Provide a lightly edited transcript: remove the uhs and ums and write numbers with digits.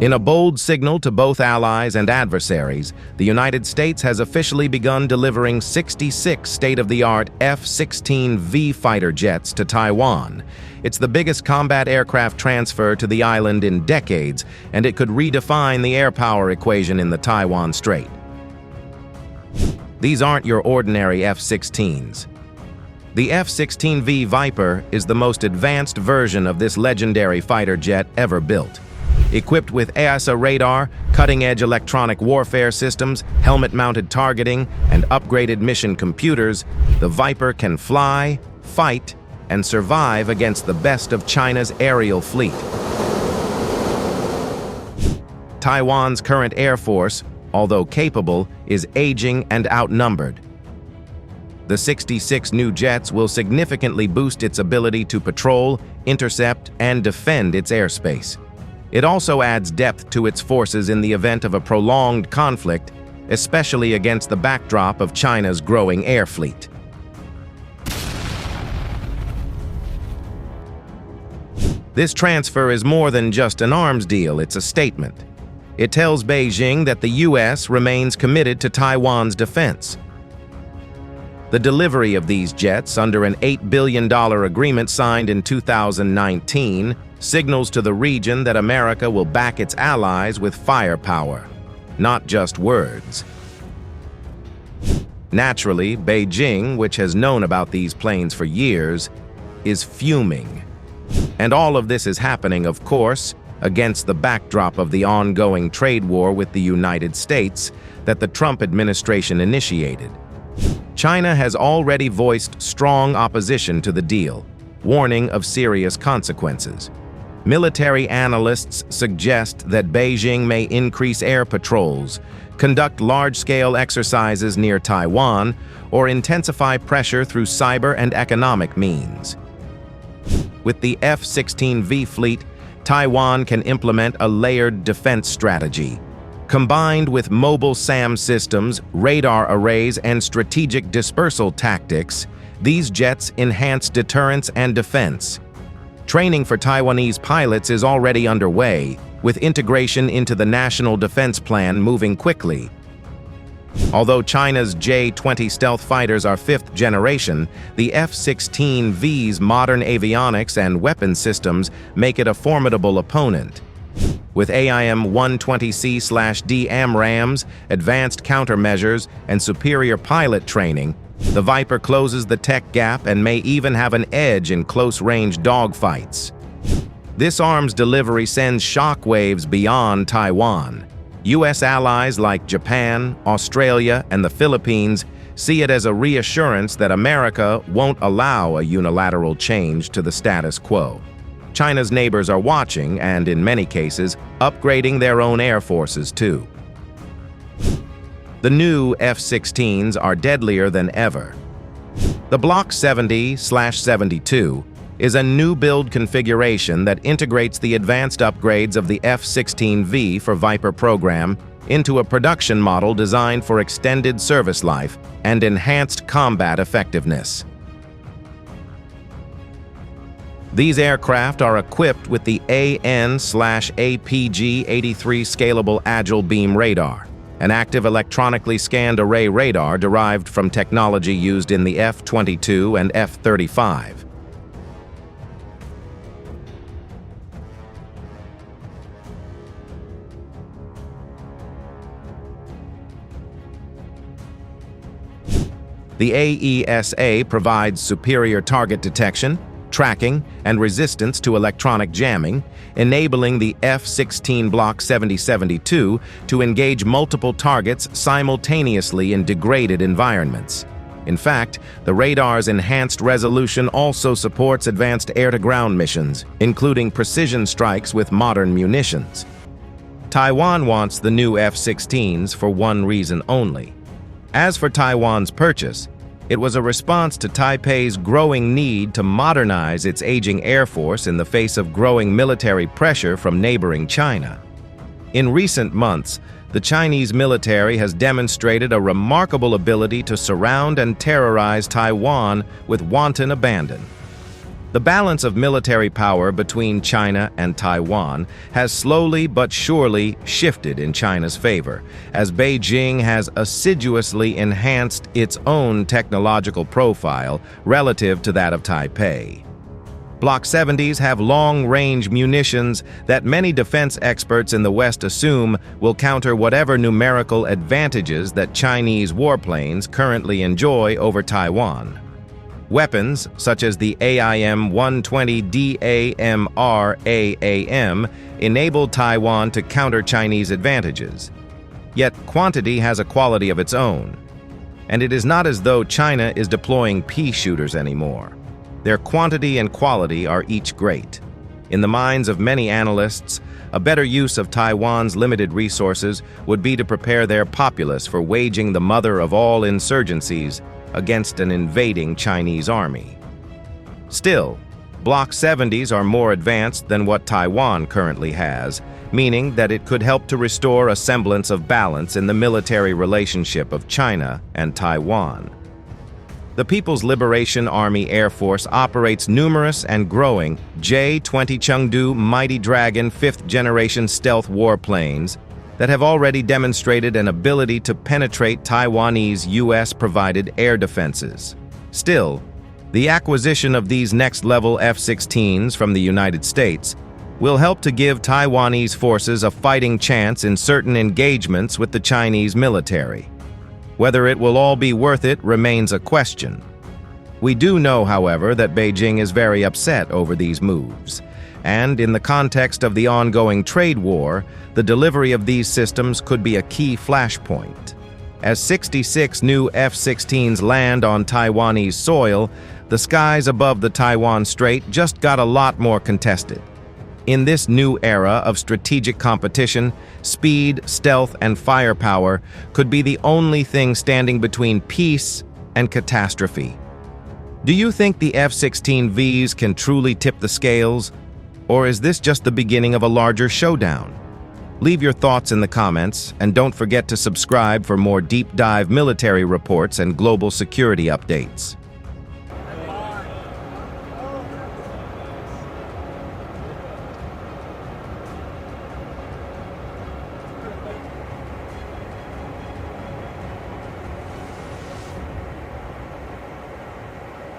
In a bold signal to both allies and adversaries, the United States has officially begun delivering 66 state-of-the-art F-16V fighter jets to Taiwan. It's the biggest combat aircraft transfer to the island in decades, and it could redefine the air power equation in the Taiwan Strait. These aren't your ordinary F-16s. The F-16V Viper is the most advanced version of this legendary fighter jet ever built. Equipped with EASA radar, cutting-edge electronic warfare systems, helmet-mounted targeting, and upgraded mission computers, the Viper can fly, fight, and survive against the best of China's aerial fleet. Taiwan's current air force, although capable, is aging and outnumbered. The 66 new jets will significantly boost its ability to patrol, intercept, and defend its airspace. It also adds depth to its forces in the event of a prolonged conflict, especially against the backdrop of China's growing air fleet. This transfer is more than just an arms deal, it's a statement. It tells Beijing that the U.S. remains committed to Taiwan's defense. The delivery of these jets under an $8 billion agreement signed in 2019 signals to the region that America will back its allies with firepower, not just words. Naturally, Beijing, which has known about these planes for years, is fuming. And all of this is happening, of course, against the backdrop of the ongoing trade war with the United States that the Trump administration initiated. China has already voiced strong opposition to the deal, warning of serious consequences. Military analysts suggest that Beijing may increase air patrols, conduct large-scale exercises near Taiwan, or intensify pressure through cyber and economic means. With the F-16V fleet, Taiwan can implement a layered defense strategy. Combined with mobile SAM systems, radar arrays, and strategic dispersal tactics, these jets enhance deterrence and defense. Training for Taiwanese pilots is already underway, with integration into the National Defense Plan moving quickly. Although China's J-20 stealth fighters are fifth generation, the F-16V's modern avionics and weapon systems make it a formidable opponent. With AIM-120C/D AMRAAMs, advanced countermeasures, and superior pilot training, the Viper closes the tech gap and may even have an edge in close-range dogfights. This arms delivery sends shockwaves beyond Taiwan. U.S. allies like Japan, Australia, and the Philippines see it as a reassurance that America won't allow a unilateral change to the status quo. China's neighbors are watching and, in many cases, upgrading their own air forces too. The new F-16s are deadlier than ever. The Block 70/72 is a new build configuration that integrates the advanced upgrades of the F-16V for Viper program into a production model designed for extended service life and enhanced combat effectiveness. These aircraft are equipped with the AN/APG-83 Scalable Agile Beam Radar, an active electronically scanned array radar derived from technology used in the F-22 and F-35. The AESA provides superior target detection, tracking, and resistance to electronic jamming, enabling the F-16 Block 7072 to engage multiple targets simultaneously in degraded environments. In fact, the radar's enhanced resolution also supports advanced air-to-ground missions, including precision strikes with modern munitions. Taiwan wants the new F-16s for one reason only. As for Taiwan's purchase, it was a response to Taipei's growing need to modernize its aging air force in the face of growing military pressure from neighboring China. In recent months, the Chinese military has demonstrated a remarkable ability to surround and terrorize Taiwan with wanton abandon. The balance of military power between China and Taiwan has slowly but surely shifted in China's favor, as Beijing has assiduously enhanced its own technological profile relative to that of Taipei. Block 70s have long-range munitions that many defense experts in the West assume will counter whatever numerical advantages that Chinese warplanes currently enjoy over Taiwan. Weapons, such as the AIM-120 DAMR-AAM, enabled Taiwan to counter Chinese advantages. Yet quantity has a quality of its own, and it is not as though China is deploying pea shooters anymore. Their quantity and quality are each great. In the minds of many analysts, a better use of Taiwan's limited resources would be to prepare their populace for waging the mother of all insurgencies against an invading Chinese army. Still, Block 70s are more advanced than what Taiwan currently has, meaning that it could help to restore a semblance of balance in the military relationship of China and Taiwan. The People's Liberation Army Air Force operates numerous and growing J-20 Chengdu Mighty Dragon 5th-generation stealth warplanes that have already demonstrated an ability to penetrate Taiwanese U.S.-provided air defenses. Still, the acquisition of these next-level F-16s from the United States will help to give Taiwanese forces a fighting chance in certain engagements with the Chinese military. Whether it will all be worth it remains a question. We do know, however, that Beijing is very upset over these moves. And in the context of the ongoing trade war, the delivery of these systems could be a key flashpoint. As 66 new F-16s land on Taiwanese soil, the skies above the Taiwan Strait just got a lot more contested. In this new era of strategic competition, speed, stealth, and firepower could be the only thing standing between peace and catastrophe. Do you think the F-16Vs can truly tip the scales? Or is this just the beginning of a larger showdown? Leave your thoughts in the comments, and don't forget to subscribe for more deep-dive military reports and global security updates.